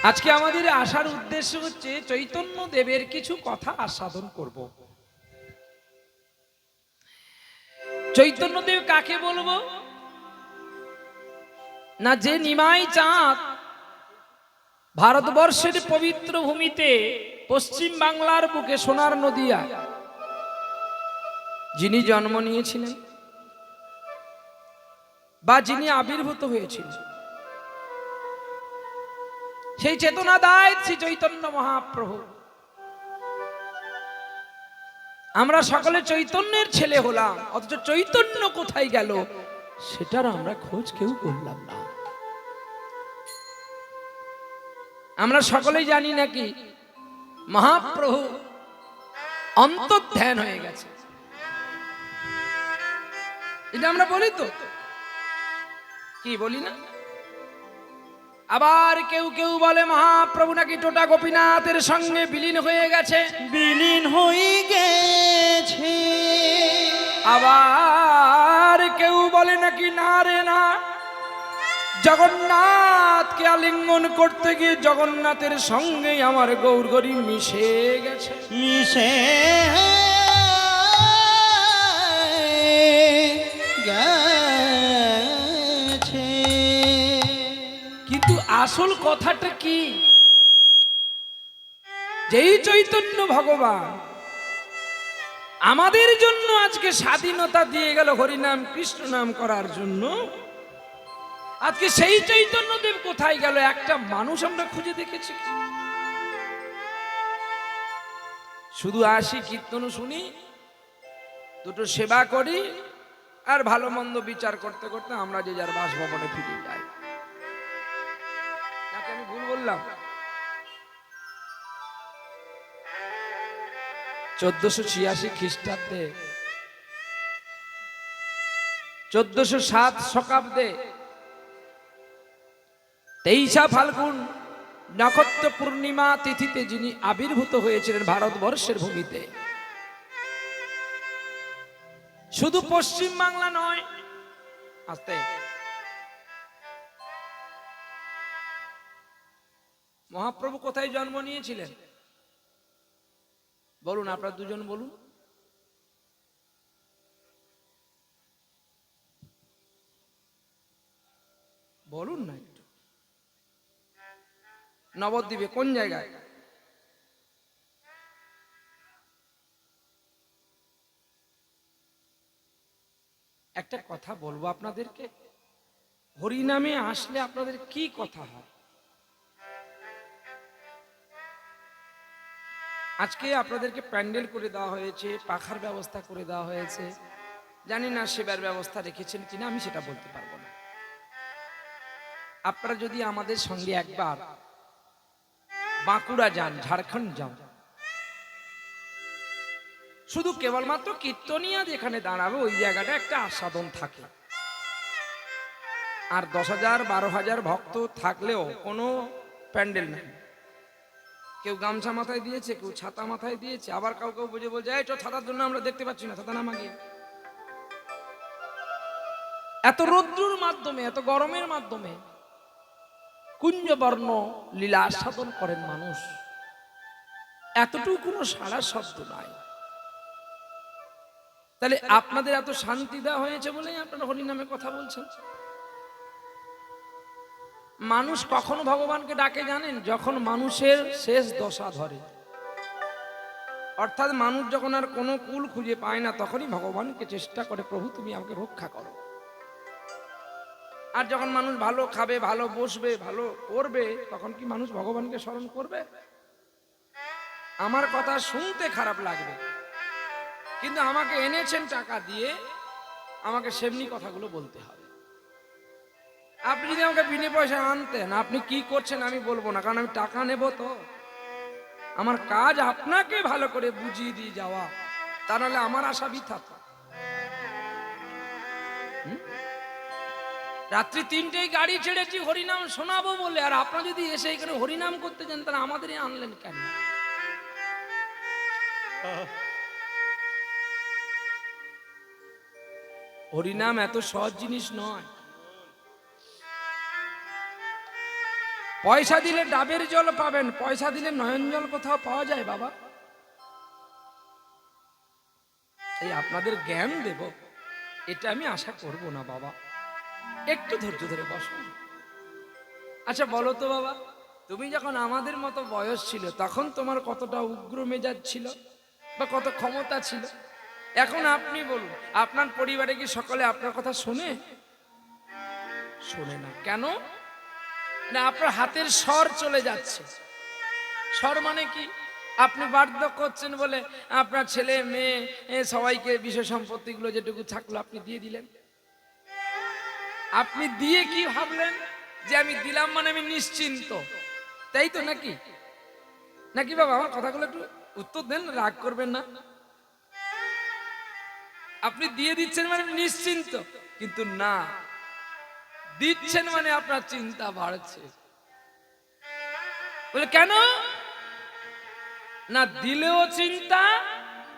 আজকে আমাদের আসার উদ্দেশ্য হচ্ছে চৈতন্য দেবের কিছু কথা আস্বাদন করব। চৈতন্য দেব কাকে বলবো না, যে নিমাই চাঁদ ভারতবর্ষের পবিত্র ভূমিতে পশ্চিম বাংলার বুকে সোনার নদিয়া যিনি জন্ম নিয়েছিলেন বা যিনি আবির্ভূত হয়েছিলেন, সেই চেতনা দায় শ্রী চৈতন্য মহাপ্রভু। আমরা সকলে চৈতন্যের ছেলে হলাম, অথচ চৈতন্য কোথায় গেল সেটার আমরা খোঁজ কেউ করলাম না। আমরা সকলেই জানি নাকি মহাপ্রভু অন্তর্ধান হয়ে গেছে, এটা আমরা বলি তো, কি বলি না? আবার কেউ কেউ বলে মহাপ্রভু নাকি টোটা গোপীনাথের সঙ্গে বিলীন হয়ে গেছে, বিলীন হয়ে গেছে। আবার কেউ বলে নাকি না রে না, জগন্নাথকে আলিঙ্গন করতে গিয়ে জগন্নাথের সঙ্গে আমার গৌরগরি মিশে গেছে। মিশে গেছে। কিন্তু আসল কথাটা কি? যেই চৈতন্য ভগবান আমাদের জন্য আজকে স্বাধীনতা দিয়ে গেল হরিনাম কৃষ্ণ নাম করার জন্য, আজকে সেই চৈতন্য দেব কোথায় গেল একটা মানুষ আমরা খুঁজে দেখেছি? শুধু আসি, কীর্তন শুনি, দুটো সেবা করি, আর ভালো মন্দ বিচার করতে করতে আমরা যে যার বাসভবনে ফিরে যাই। তাকে আমি ভুল বললাম? 1486 খ্রিস্টাব্দে, 1407 শকাব্দে 23 ফাল্গুন নক্ষত্র পূর্ণিমা তিথিতে যিনি আবির্ভূত হয়েছিলেন ভারতবর্ষের ভূমিতে, শুধু পশ্চিম বাংলা নয়, আস্তে, মহাপ্রভু কোথায় জন্ম নিয়েছিলেন বলুন? আপনারা দুজন বলুন। বলুন না একটু। নবদ্বীপে কোন জায়গায়? একটা কথা বলবো আপনাদেরকে, হরিনামে আসলে আপনাদের কি কথা হয়? আজকে আপনাদেরকে প্যান্ডেল করে দেওয়া হয়েছে, পাখার ব্যবস্থা করে দেওয়া হয়েছে, জানি না সেবার ব্যবস্থা রেখেছেন কিনা, আমি সেটা বলতে পারবো না। আপনারা যদি আমাদের সঙ্গে একবার বাঁকুড়া যান, ঝাড়খণ্ড যান, শুধু কেবলমাত্র কীর্তনিয়া যেখানে দাঁড়াবে ওই জায়গাটা একটা আস্বাদন থাকে, আর 10,000 12,000 ভক্ত থাকলেও কোনো প্যান্ডেল নেই। কেউ গামছা মাথায় দিয়েছে, কেউ ছাতা মাথায় দিয়েছে, আবার কাউ কেউ বুঝে বলছে এই তো ছাতার জন্য আমরা দেখতে পাচ্ছি না, ছাতা নামা গিয়ে। এত রৌদ্রুর মাধ্যমে, এত গরমের মাধ্যমে কুঞ্জবর্ণ লীলা আস্বাদন করেন মানুষ, এতটুকু কোনো সারা শব্দ নাই। তাহলে আপনাদের এত শান্তি দেওয়া হয়েছে বলেই আপনারা হরিনামে কথা বলছেন। মানুষ কখন ভগবানকে ডাকে জানেন? যখন মানুষের শেষ দশা ধরে, অর্থাৎ মানুষ যখন আর কোনো কুল খুঁজে পায় না, তখনই ভগবানকে চেষ্টা করে, প্রভু তুমি আমাকে রক্ষা করো। আর যখন মানুষ ভালো খাবে, ভালো বসবে, ভালো করবে, তখন কি মানুষ ভগবানকে স্মরণ করবে? আমার কথা শুনতে খারাপ লাগবে, কিন্তু আমাকে এনেছেন টাকা দিয়ে, আমাকে সেমনি কথাগুলো বলতে হবে। আপনি যদি আমাকে বিনে পয়সা আনতেন, আপনি কি করছেন আমি বলবো না, কারণ আমি টাকা নেব তো। আমার কাজ আপনাকে ভালো করে বুঝিয়ে দিয়ে যাওয়া, তা নাহলে আমার আশা বৃথা। রাত্রি 3টেয় গাড়ি ছেড়েছি হরিনাম শোনাবো বলে, আর আপনারা যদি এসে এখানে হরিনাম করতে যান, তাহলে আমাদেরই আনলেন কেন? হরিনাম এত সহজ জিনিস নয়। পয়সা দিলে ডাবের জল পাবেন, পয়সা দিলে নয়ন জল কোথাও পাওয়া যায় বাবা? এই আপনাদের জ্ঞান দেব এটা আমি আশা করব না বাবা, একটু ধৈর্য ধরে বসুন। আচ্ছা বলো তো বাবা, তুমি যখন আমাদের মতো বয়স ছিল তখন তোমার কতটা উগ্র মেজাজ ছিল বা কত ক্ষমতা ছিল? এখন আপনি বলুন, আপনার পরিবারে কি সকলে আপনার কথা শোনে? শোনে না। কেন? না, আপনার হাতের স্বর চলে যাচ্ছে। স্বর মানে কি? আপনি বার্ধক্য করছেন বলে আপনার ছেলে মেয়ে সবাইকে বিষয় সম্পত্তিগুলো যেটুকু থাকলো আপনি দিয়ে দিলেন। আপনি দিয়ে কি ভাবলেন যে আমি দিলাম মানে আমি নিশ্চিন্ত, তাই তো নাকি? নাকি বাবা? আমার কথাগুলো একটু উত্তর দেন, রাগ করবেন না। আপনি দিয়ে দিচ্ছেন মানে নিশ্চিন্ত, কিন্তু না, দিচ্ছেন মানে আপনার চিন্তা বাড়ছে। বলে কেন? না দিলেও চিন্তা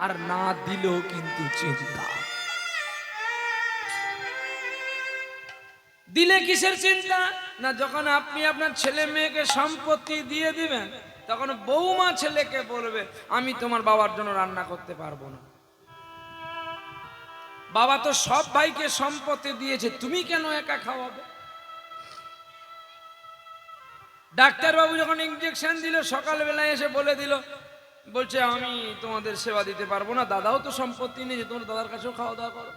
আর না দিলেও কিন্তু চিন্তা। দিলে কিসের চিন্তা? না যখন আপনি আপনার ছেলে মেয়েকে সম্পত্তি দিয়ে দিবেন তখন বৌমা ছেলেকে বলবে আমি তোমার বাবার জন্য রান্না করতে পারবো না, বাবা তো সব ভাইকে সম্পত্তি দিয়েছে, তুমি কেন একা খাওয়াবে? ডাক্তারবাবু যখন ইনজেকশন দিল সকালবেলায় এসে বলে দিল, বলছে আমি তোমাদের সেবা দিতে পারবো না, দাদাও তো সম্পত্তি নেই যে তোমার দাদার কাছেও খাওয়া দাওয়া করো।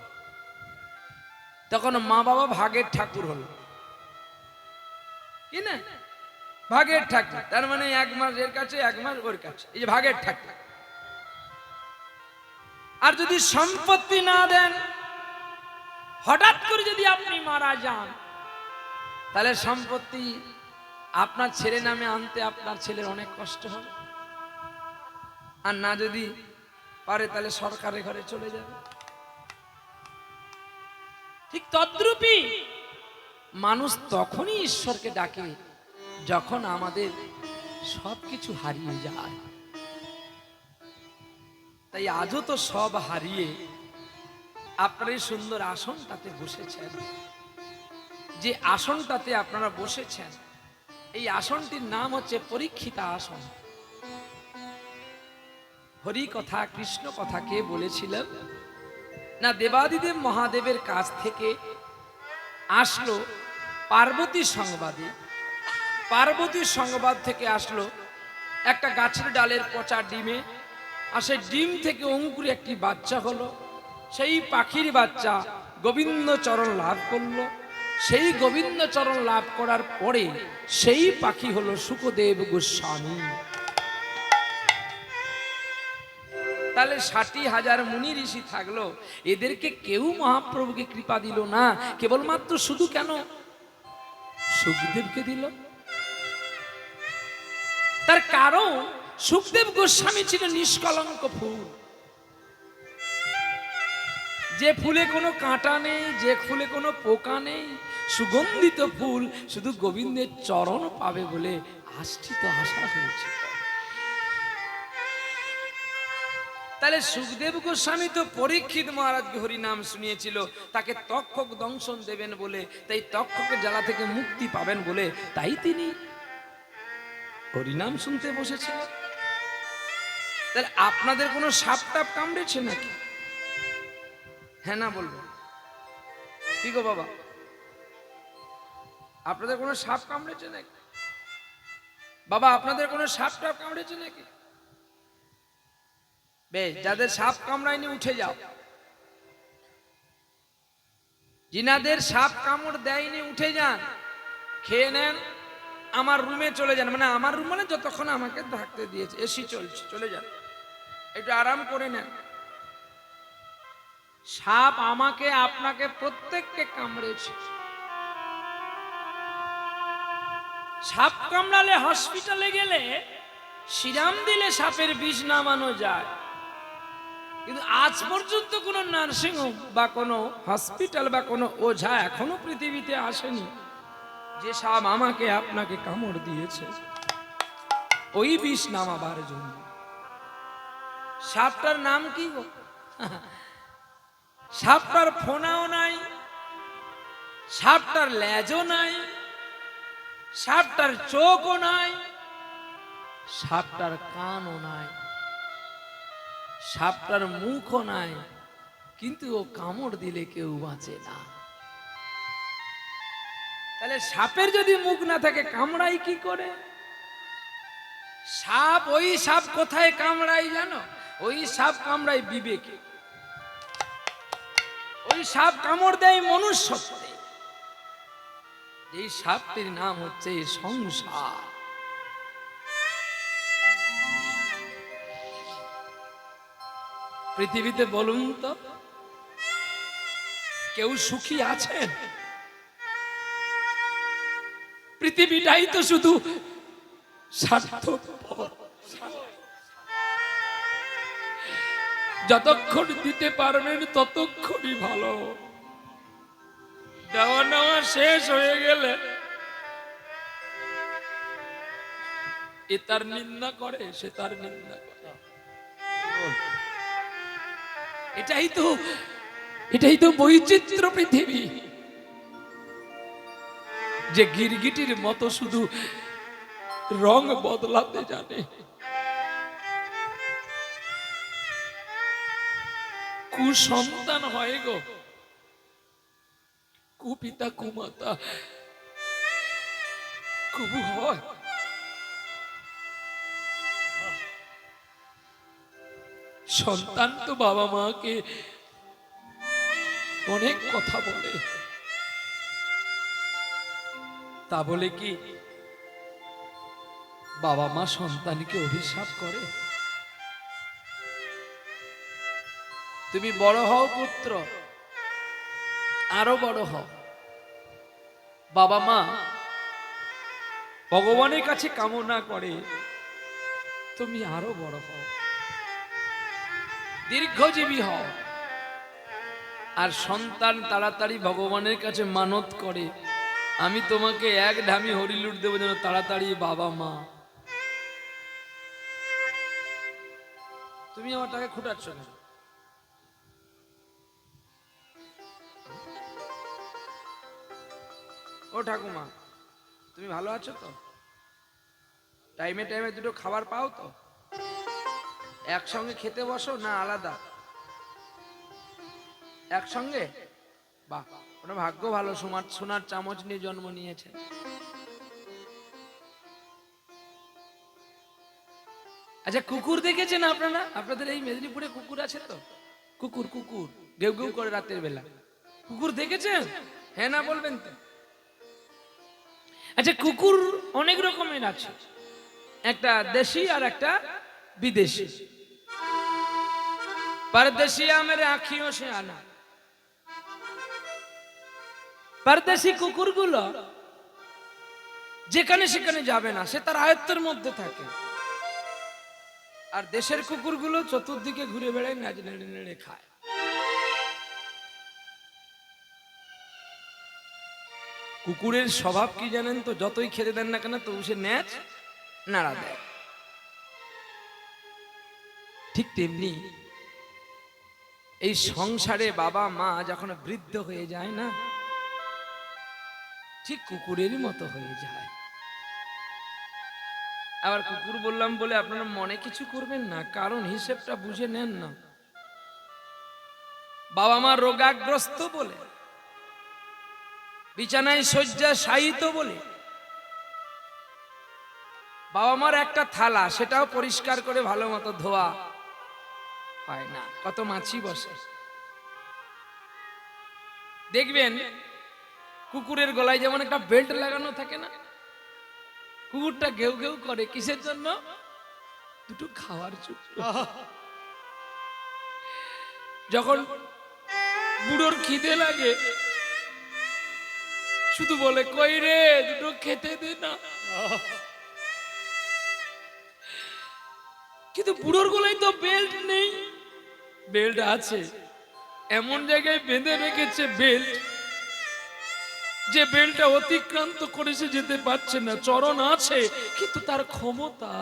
তখন মা বাবা ভাগের ঠাকুর হলো কি না? ভাগের ঠাকুর, তার মানে এক মাস এর কাছে এক মাস ওর কাছে, এই যে ভাগের ঠাকুর। আর যদি সম্পত্তি না দেন, হঠাৎ করে যদি আপনি মারা যান, তাহলে সম্পত্তি আপনার ছেলে নামে আনতে আপনার ছেলের অনেক কষ্ট হবে। আর না যদি পারে তাহলে সরকারের ঘরে চলে যাবে। ঠিক তদ্রূপই মানুষ তখনই ঈশ্বরকে ডাকে যখন আমাদের সবকিছু হারিয়ে যায়। তাই আজও তো সব হারিয়ে আপনার এই সুন্দর আসনটাতে বসেছেন। যে আসনটাতে আপনারা বসেছেন এই আসনটির নাম হচ্ছে পরীক্ষিতা আসন। হরি কথা কৃষ্ণ কথা কে বলেছিলেন? না দেবাদিদেব মহাদেবের কাছ থেকে আসলো পার্বতী সংবাদে। পার্বতীর সংবাদ থেকে আসলো একটা গাছের ডালের পচা ডিমে, আর সেই ডিম থেকে অঙ্কুরে একটি বাচ্চা হলো। সেই পাখির বাচ্চা গোবিন্দচরণ লাভ করলো। সেই গোবিন্দচরণ লাভ করার পরে সেই পাখি হলো শুকদেব গোস্বামী। তাহলে 60,000 মুনি ঋষি থাকলো, এদেরকে কেউ মহাপ্রভুকে কৃপা দিল না, কেবলমাত্র শুধু কেন সুখদেবকে দিল। তার কারণ সুখদেব গোস্বামী ছিল নিষ্কলঙ্ক ফুল। যে ফুলে কোনো কাঁটা নেই, যে ফুলে কোনো পোকা নেই, সুগন্ধিত ফুল, শুধু গোবিন্দের চরণ পাবে বলে আষ্টিত আশা হয়েছে। তাহলে সুখদেব গোস্বামী তো পরীক্ষিত মহারাজকে হরিনাম শুনিয়েছিল, তাকে তক্ষক দংশন দেবেন বলে, তাই তক্ষকের জ্বালা থেকে মুক্তি পাবেন বলে, তাই তিনি হরিনাম শুনতে বসেছিলেন। তাহলে আপনাদের কোনো সাপ টাপ কামড়েছে নাকি? হ্যাঁ না বলবেন? কি গো বাবা, আপনাদের কোনো সাপ কামড়েছে নাকি? বাবা আপনাদের কোনো সাপ টাপ কামড়েছে নাকি? বেশ, যাদের সাপ কামড়ায়নি উঠে যাও। যিনাদের সাপ কামড় দেয়নি উঠে যান, খেয়ে নেন, আমার রুমে চলে যান। মানে আমার রুম মানে যতক্ষণ আমাকে থাকতে দিয়েছে, এসি চলছে, চলে যান, একটু আরাম করে নেন। সাপ আমাকে আপনাকে প্রত্যেককে কামড়েছে। সাপ কামড়ালে হসপিটালে গেলে সিরাম দিলে সাপের বিষ নামানো যায়, কিন্তু আজ পর্যন্ত কোনো নার্সিং হোম বা কোনো হসপিটাল বা কোনো ওঝা এখনো পৃথিবীতে আসেনি যে সাপ আমাকে আপনাকে কামড় দিয়েছে ওই বিষ নামাবার জন্য। সাপটার নাম কি গো? সাপটার ফোনাও নাই, সাপটার লেজও নাই, সাপটার চোখও নাই, সাপটার কানও নাই, সাপটার মুখও নাই, কিন্তু ও কামড় দিলে কেউ বাঁচে না। তাহলে সাপের যদি মুখ না থাকে কামড়াই কি করে? সাপ, ওই সাপ কোথায় কামড়াই জানো? ওই সাপ কামড়াই বিবেকে, ওই সাপ কামড় দেয় মনুষ্যত্বে। এই সাপটির নাম হচ্ছে সংসার। পৃথিবীতে বলুন তো কেউ সুখী আছেন? পৃথিবীটাই তো শুধু স্বার্থপর। যতক্ষণ দিতে পারবেন ততক্ষণই ভালো। দেওয়া নেওয়া শেষ হয়ে গেলে এ তার নিন্দা করে, সে তার নিন্দা করে। এটাই তো বৈচিত্র্য পৃথিবী, যে গিরগিটির মতো শুধু রং বদলাতে জানে। কুসন্তান হয় গো, কুপিতা কুমাতা কবু হয়। সন্তান তো বাবা মাকে অনেক কথা বলে, তা বলে কি বাবা মা সন্তানকে অভিশাপ করে? তুমি বড় হও পুত্র, আরো বড় হও। বাবা মা ভগবানের কাছে কামনা করে তুমি আরো বড় হও, দীর্ঘজীবী হও। আর সন্তান তাড়াতাড়ি ভগবানের কাছে মানত করে আমি তোমাকে এক ঢামি হরিলুট দেবো যেন তাড়াতাড়ি বাবা মা। তুমি আমার টাকা খুঁটাচ্ছ না? ও ঠাকুমা, তুমি ভালো আছো তো? টাইমে টাইমে দুটো খাবার পাও তো? একসঙ্গে খেতে বসো না আলাদা? একসঙ্গে? বাহ, ওটা ভাগ্য ভালো, সোনার চামচ নিয়ে জন্ম নিয়েছে। আচ্ছা, কুকুর দেখেছেন আপনারা? আপনাদের এই মেদিনীপুরে কুকুর আছে তো? কুকুর কুকুর ঘেউ ঘেউ করে রাতের বেলা, কুকুর দেখেছেন? হ্যাঁ না বলবেন তো? আচ্ছা, কুকুর অনেক রকমের আছে, একটা দেশি আর একটা বিদেশি। परदेसिया मेरे आँखियों से आना। परदेसी কুকুরগুলো যেখানে সেখানে যাবে না, সে তার আয়ত্তের মধ্যে থাকে। আর দেশের কুকুরগুলো চতুর্দিকে ঘুরে বেড়ায়, নেড়ে নেড়ে নেড়ে খায়। কুকুরের স্বভাব কি জানেন তো? যতই খেতে দেন না কেন তো সে ন্যাচ নাড়া দেয়। ঠিক তেমনি এই সংসারে বাবা মা যখন বৃদ্ধ হয়ে যায় না, ঠিক কুকুরেরই মতো হয়ে যায়। আবার কুকুর বললাম বলে আপনারা মনে কিছু করবেন না, কারণ হিসেবটা বুঝে নেন না। বাবা মা রোগাগ্রস্ত বলে, বিছানায় শয্যা শায়িত বলে, বাবা মার একটা থালা সেটাও পরিষ্কার করে ভালো মতো ধোয়া হয় না, কত মাছি বসে। দেখবেন কুকুরের গলায় যেমন একটা বেল্ট লাগানো থাকে না, কুকুরটা ঘেউ ঘেউ করে কিসের জন্য? দুটো খাওয়ার জন্য। যখন বুড়োর খিদে লাগে শুধু বলে কই রে দুটো খেতে দে না। কিন্তু বুড়োর গলায় তো বেল্ট নেই। বেল্ট আছে, এমন জায়গায় বেঁধে রেখেছে বেল্ট, যে বেল্টটা অতিক্রান্ত করে সে যেতে পারছে না। চরণ আছে কিন্তু তার ক্ষমতা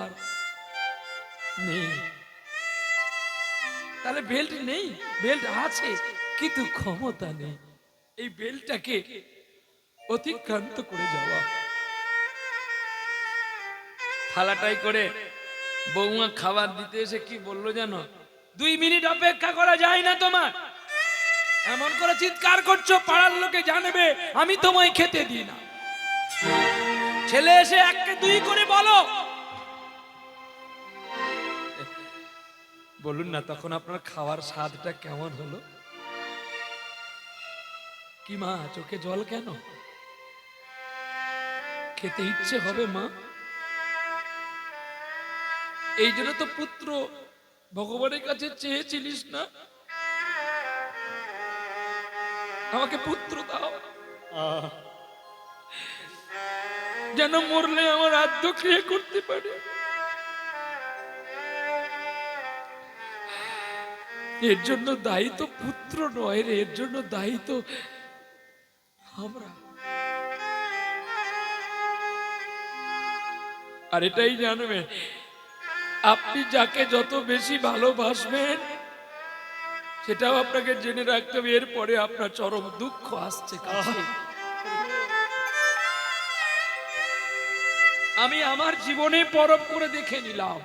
নেই। তাহলে বেল্ট নেই, বেল্ট আছে কিন্তু ক্ষমতা নেই। এই বেল্টটাকে অতিক্রান্ত করে যাওয়া। থালাটাই করে বৌমা খাবার দিতে এসে কি বললো জানো, 2 মিনিট অপেক্ষা করা যায় না তোমার? এমন করে চিৎকার করছো পাড়ার লোকে জানবে আমি তোমায় খেতে দিই না। ছেলে এসে 1কে 2 করে বলো, বলুন না তখন আপনার খাওয়ার স্বাদটা কেমন হলো? কি মা চোখে জল কেন? খেতে ইচ্ছে হবে মা। এই জন্য তো পুত্র ভগবানের কাছে চেয়েছিলিস না, আমাকে পুত্র দাও যেন মরলে আমার আদ্য ক্রিয়া করতে পারে। এর জন্য দায়ী তো পুত্র নয় রে, এর জন্য দায়ী তো আমরা। আর এটাই জানবেন, আপনি যাকে যত বেশি ভালোবাসবেন সেটাও আপনাকে জেনে রাখতে হবে, এরপরে আপনার চরম দুঃখ আসছে কাছে। আমি আমার জীবনে পরব করে দেখে নিলাম,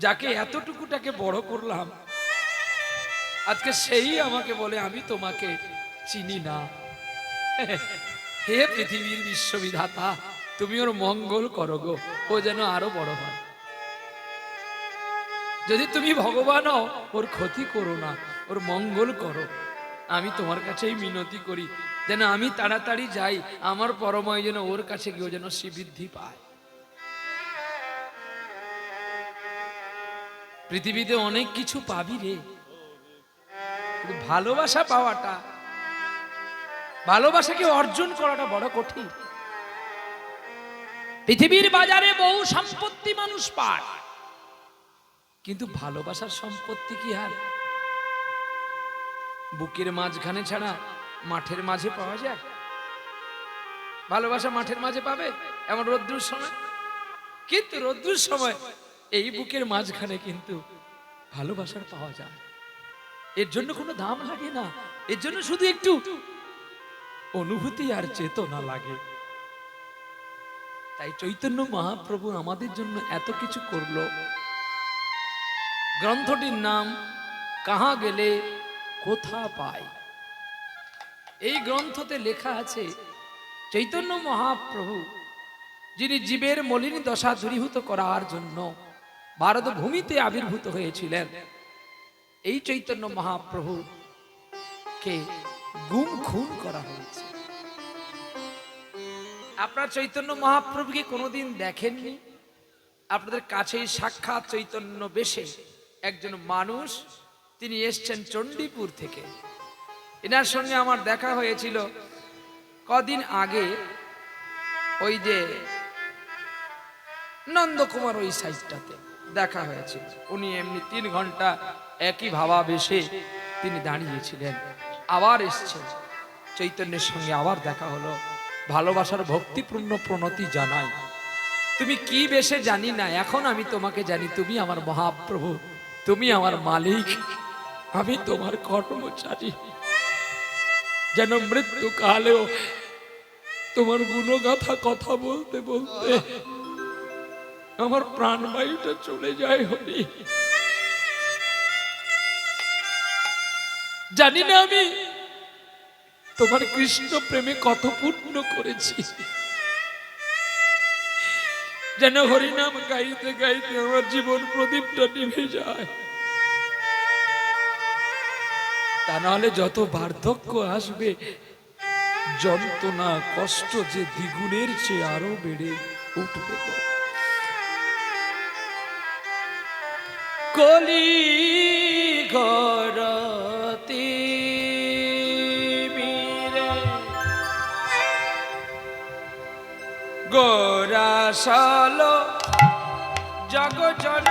যাকে এতটুকুটাকে বড় করলাম আজকে সেই আমাকে বলে আমি তোমাকে চিনি না। হে পৃথিবীর বিশ্ববিধাতা, তুমি ওর মঙ্গল করো গো, ও যেন আরো বড় হয়। যদি তুমি ভগবান হও ওর ক্ষতি করো না, ওর মঙ্গল করো। আমি তোমার কাছেই মিনতি করি যেন আমি তাড়াতাড়ি যাই, আমার পরময় যেন ওর কাছে গিয়ে যেন শ্রীবৃদ্ধি পায়। পৃথিবীতে অনেক কিছু পাবি রে, কিন্তু ভালোবাসা পাওয়াটা, ভালোবাসাকে অর্জন করাটা বড় কঠিন। পৃথিবীর বাজারে বহু সম্পত্তি মানুষ পায়, কিন্তু ভালোবাসার সম্পত্তি কি আর বুকের মাঝখানে ছাড়া মাঠের মাঝে পাওয়া যায়? ভালোবাসা মাঠের মাঝে পাবে এমন রৌদ্রের সময়? কিন্তু রৌদ্রের সময় এই বুকের মাঝখানে কিন্তু ভালোবাসার পাওয়া যায়। এর জন্য কোনো দাম লাগে না, এর জন্য শুধু একটু অনুভূতি আর চেতনা লাগে। তাই চৈতন্য মহাপ্রভু আমাদের জন্য এত কিছু করলো। গ্রন্থটির নাম কাহা গেলে কোথা পাই। এই গ্রন্থতে লেখা আছে চৈতন্য মহাপ্রভু যিনি জীবের মলিন দশা দূরীভূত করার জন্য ভারত ভূমিতে আবির্ভূত হয়েছিলেন, এই চৈতন্য মহাপ্রভু কে গুম খুন করা হয়েছে। আপনার চৈতন্য মহাপ্রভুকে কোনোদিন দেখেননি? আপনাদের কাছেই সাক্ষাৎ চৈতন্য বেশে একজন মানুষ, তিনি এসছেন চণ্ডীপুর থেকে। এনার সঙ্গে আমার দেখা হয়েছিল কদিন আগে, ওই যে নন্দকুমার ওই সাইডটাতে দেখা হয়েছিল। উনি এমনি 3 ঘন্টা একই ভাবাবেশে তিনি দাঁড়িয়েছিলেন। আবার এসছেন চৈতন্যের সঙ্গে, আবার দেখা হলো। ভালোবাসার ভক্তিপূর্ণ প্রণতি জানাই। তুমি কি বেশে জানি না, এখন আমি তোমাকে জানি। তুমি আমার মহাপ্রভু, তুমি আমার মালিক, আমি তোমার কর্মচারী। যেন মৃত্যু কালেও তোমার গুণগাথা কথা বলতে বলতে আমার প্রাণবায়ুটা চলে যায় হরি। জানি না আমি তোমার কৃষ্ণ প্রেমে কত পূর্ণ করেছি, যেন হরিনাম গাইতে গাইতে আমার জীবন প্রদীপটা নিভে যায়। তা নাহলে যত বার্ধক্য আসবে, যন্ত্রণা কষ্ট যে দ্বিগুণের চেয়ে আরো বেড়ে উঠবে। কলি গরতি গোরাশাল জগজন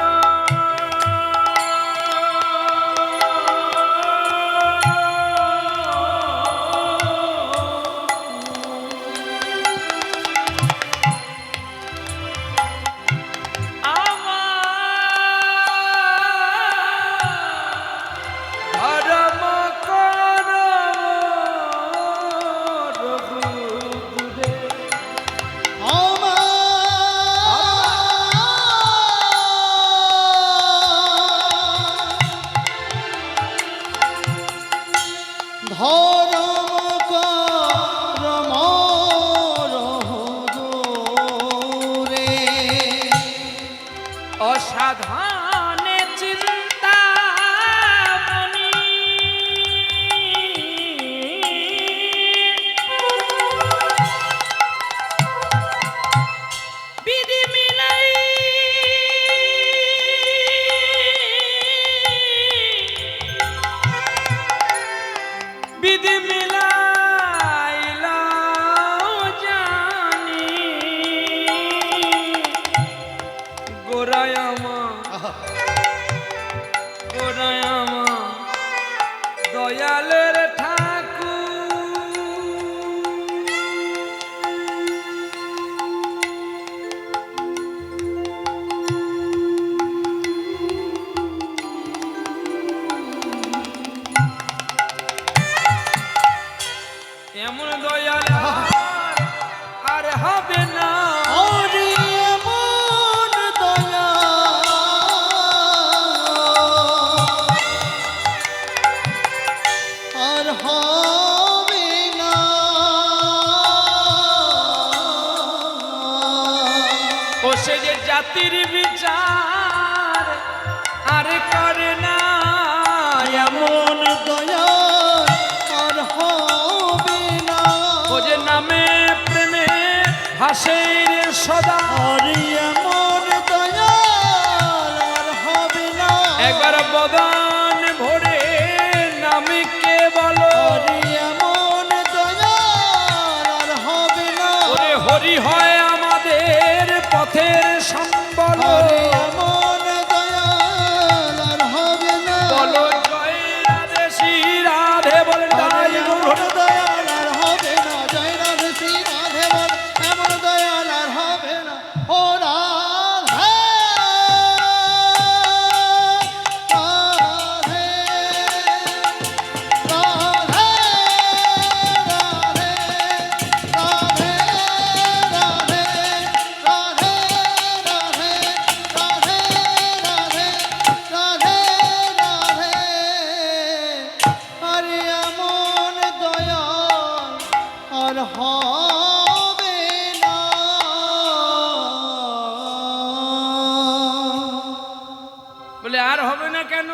ওরাই আমার ওরাই আমার দয়ালের ঠাকুর। এমন দয়াল আর হবে না। ওরে এমন দয়া আর হবে না। ও সে যে জাতির বিচার আর করে না। এমন দয়া আর হবে না। ও যে নামে প্রেমে ভাসে রে সদা। আর এমন দয়া আর হবে না। একবার বদন ভরে নামে কে বলো। আর এমন দয়া আর হবে না। ওরে হরি হয় আমাদের পথের সম্বল। আর এমন দয়া আর হবে না। বলো জয় রাধে শ্রী রাধে বলে আর তাই এমন গৌর। দয়া আর হবে না। জয় রাধে শ্রী রাধে বল, এমন দয়া আর হবে না। ও রাধে রাধে রাধে রাধে রাধে রাধে রাধে রাধে রাধে রাধে। আরে এমন দয়া আর হবে না। বলে আর হবে না কেন?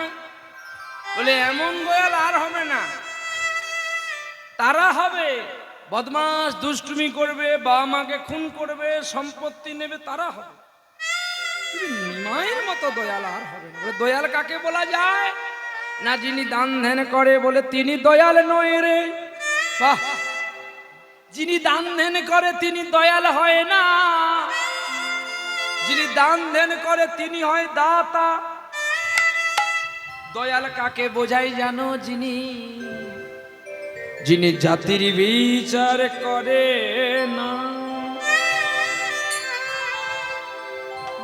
বলে এমন দয়াল আর হবে না। তারা হবে বদমাস, দুষ্টুমি করবে, বাবা মাকে খুন করবে, সম্পত্তি নেবে, তারা হবে। কিন্তু নিমাইয়ের মতো দয়াল আর হবে না। বলে দয়াল কাকে বলা যায়? না যিনি দান ধ্যান করে বলে তিনি দয়াল নয় রে। বাহ! যিনি দান ধ্যান করে তিনি দয়াল হয় না। যিনি দান ধ্যান করে তিনি হয় দাতা। দয়াল কাকে বোঝাই জানো? যিনি যিনি জাতির বিচার করে না।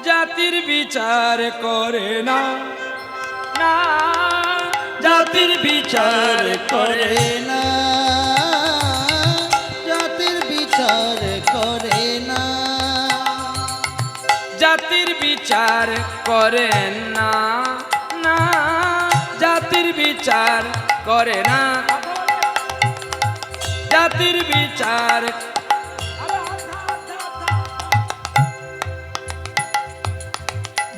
জাতির বিচার করে না, না জাতির বিচার করে করে না, জাতির বিচার করে না। জাতির বিচার করেন না, না জাতির বিচার করে না। জাতির বিচার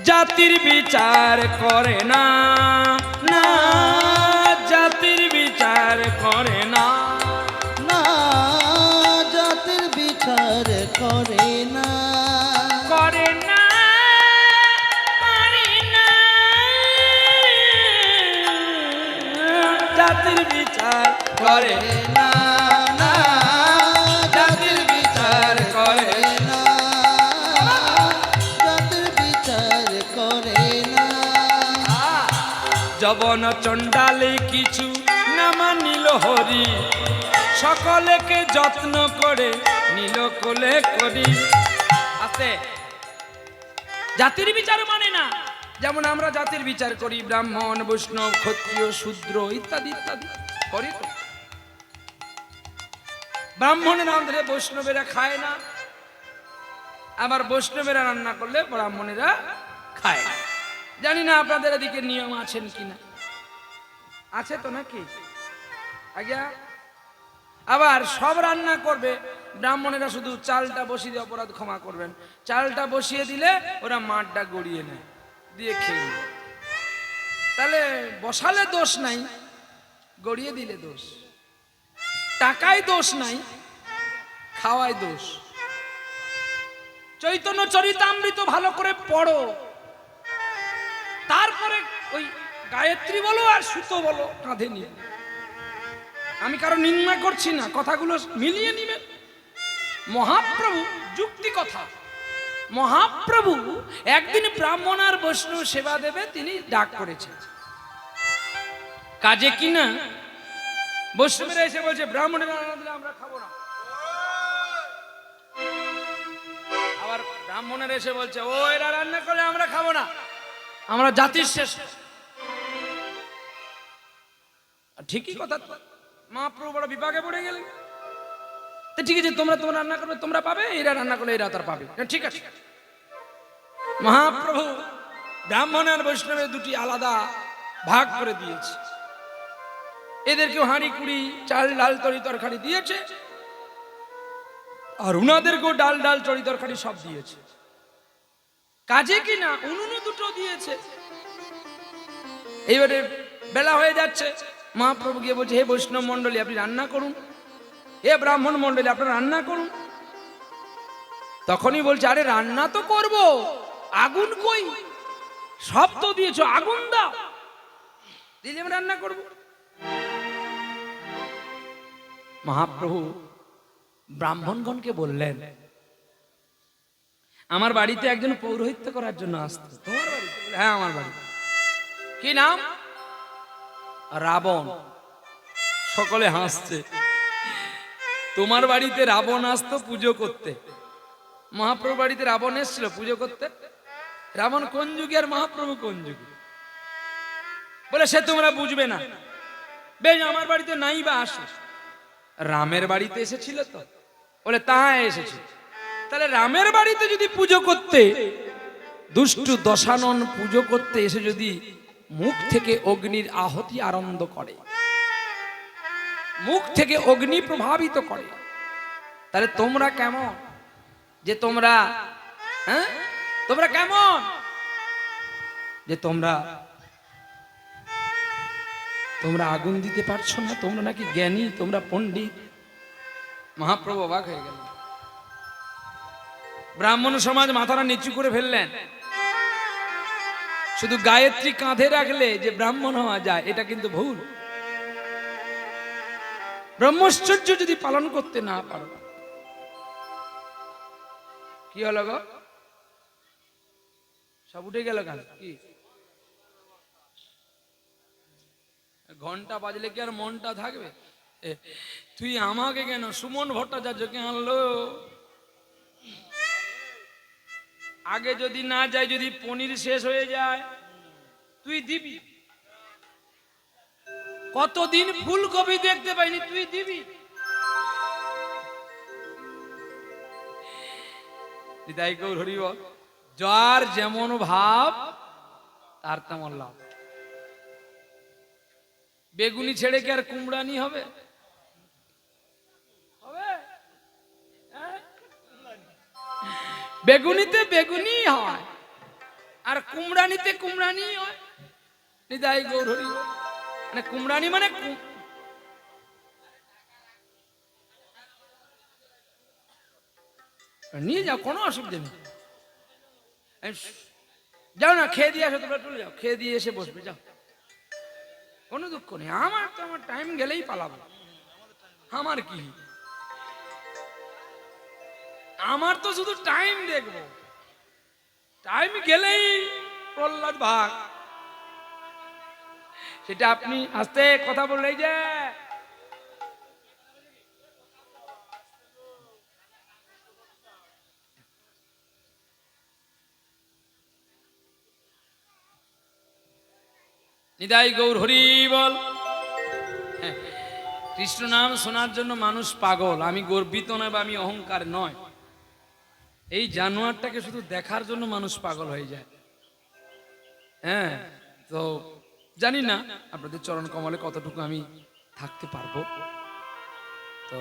জাতির বিচার করে না, না জাতির বিচার করে না। না জাতির বিচার করে না। করে না, করে না জাতির বিচার করে না, না জাতির বিচার করে না, জাতির বিচার করে না। যবন চণ্ডালে কিছু না মানিল হরি, সকলেকে যত্ন করে নিল কোলে করি। আছে জাতির বিচার মানে না। যেমন আমরা জাতির বিচার করি, ব্রাহ্মণ, বৈষ্ণব, ক্ষত্রিয়, শূদ্র ইত্যাদি ইত্যাদি করি তো। ব্রাহ্মণের রাঁধলে বৈষ্ণবেরা খায় না, আবার বৈষ্ণবেরা রান্না করলে ব্রাহ্মণেরা খায় না। জানি না আপনাদের এদিকে নিয়ম আছেন কিনা, আছে তো নাকি? আজ্ঞা আবার সব রান্না করবে, ব্রাহ্মণেরা শুধু চালটা বসিয়ে দিয়ে, অপরাধ ক্ষমা করবেন, চালটা বসিয়ে দিলে ওরা মাঠটা গড়িয়ে নেয়, দিয়ে খেয়ে নেয়। তাহলে বসালে দোষ নাই, গড়িয়ে দিলে দোষ। টাকায় দোষ নাই, খাওয়ায় দোষ। চৈতন্য চরিতামৃত ভালো করে পড়ো, তারপরে ওই গায়ত্রী বলো আর সুতো বলো কাঁধে নিয়ে। আমি কারো নিন্দা করছি না, কথাগুলো মিলিয়ে নিবেন। মহাপ্রভু যুক্তি কথা, মহাপ্রভু একদিন ব্রাহ্মণ আর বৈষ্ণব সেবা দেবে তিনি ডাক করেছেন, কাজে কিনা বৈষ্ণবেরা এসে বলছে ব্রাহ্মণের রান্না দিলে আমরা খাবো না। আবার ব্রাহ্মণের এসে বলছে ও এরা রান্না করলে আমরা খাবো না, আমরা জাতির শেষ। ঠিকই কথা, মহাপ্রভু বড় বিপাকে পড়ে গেলেন। তো ঠিক আছে, তোমরা রান্না করবে তোমরা পাবে, এরা রান্না করলে এরা তার পাবে, ঠিক আছে। মহাপ্রভু ব্রাহ্মণ আর বৈষ্ণবের দুটি আলাদা ভাগ করে দিয়েছে। এদেরকেও হাঁড়ি কুড়ি চাল ডাল তরি তরকারি দিয়েছে, আর উনাদেরকেও ডাল ডাল তরি তরকারি সব দিয়েছে। কাজে কিনা উনুনও দুটো দিয়েছে। এইবারে বেলা হয়ে যাচ্ছে, মহাপ্রভু গিয়ে বলছে হে বৈষ্ণব মন্ডলী আপনি রান্না করুন, হে ব্রাহ্মণ মন্ডলী আপনারা রান্না করুন। তখনই বলছে আরে রান্না তো করব, আগুন কই? সব তো দিয়েছো, আগুন দাও, দিলে আমি রান্না করব। মহাপ্রভু ব্রাহ্মণগণকে বললেন আমার বাড়িতে একজন পৌরোহিত্য করার জন্য আসতো। তোমার বাড়িতে? হ্যাঁ আমার বাড়ি। কি নাম? রাবণ। সকলে হাসছে। তোমার বাড়িতে রাবণ আসতো পুজো করতে? মহাপ্রভু বাড়িতে রাবণ এসেছিল পুজো করতে? রাবণ কোন যুগে আর মহাপ্রভু কোন যুগে? বলে সে তোমরা বুঝবে না, বেশ আমার বাড়িতে নাই বা আসো। রামের বাড়িতে এসেছিল তো? বলে তা এসেছে। তাহলে রামের বাড়িতে যদি পুজো করতে, দুষ্টু দশানন পুজো করতে এসে যদি মুখ থেকে অগ্নির আহুতি আরম্ভ করে, মুখ থেকে অগ্নি প্রভাবিত করে, তাহলে তোমরা কেমন? যে তোমরা তোমরা কেমন যে তোমরা আগুন দিতে পারছো না? তোমরা নাকি জ্ঞানী, তোমরা পণ্ডিত। মহাপ্রভু অবাক হয়ে গেল। ব্রাহ্মণ সমাজ মাথাটা নিচু করে ফেললেন। শুধু গায়ত্রী কাঁধে রাখলে যে ব্রাহ্মণ হওয়া যায় এটা কিন্তু ভুল। ব্রহ্মচর্য যদি পালন করতে না পারো, কি হলো গো? সব উঠে গেল কেন? কি ঘন্টা বাজলে কি আর মনটা থাকবে? তুই আমাকে কেন, সুমন ভট্টাচার্যকে আনলো? আগে যদি না যায়, যদি পনির শেষ হয়ে যায় তুই দিবি। কতদিন ফুলকপি দেখতে পাইনি, তুই দিবি। হৃদয় গৌর হরি বল। যার যেমন ভাব তার তেমন লাভ। বেগুনি ছেড়ে কি আর কুমড়ানি হবে? বেগুনিতে বেগুনি হয় আর কুমড়ানিতে কুমড়ানি হয়। হৃদয় গৌর হরি বল। মানে কুমড়ানি মানে নিয়ে যাও, কোনো অসুবিধা নেই। যাও না, খেয়ে দিয়ে আসো, তোমরা চলে যাও, খেয়ে দিয়ে এসে বসবে, যাও, কোনো দুঃখ নেই। আমার তো আমার টাইম গেলেই পালাবো, আমার কি, আমার তো শুধু টাইম দেখবো, টাইম গেলেই প্রহ্লাদ ভাগ। সেটা আপনি আস্তে কথা বললেই যে নিতাই গৌর হরি বল। কৃষ্ণ নাম শোনার জন্য মানুষ পাগল। আমি গর্বিত নয় বা আমি অহংকার নয়, এই জানোয়ারটাকে শুধু দেখার জন্য মানুষ পাগল হয়ে যায়। হ্যাঁ, তো জানি না আপনাদের চরণ কমলে কতটুকু আমি থাকতে পারবো। তো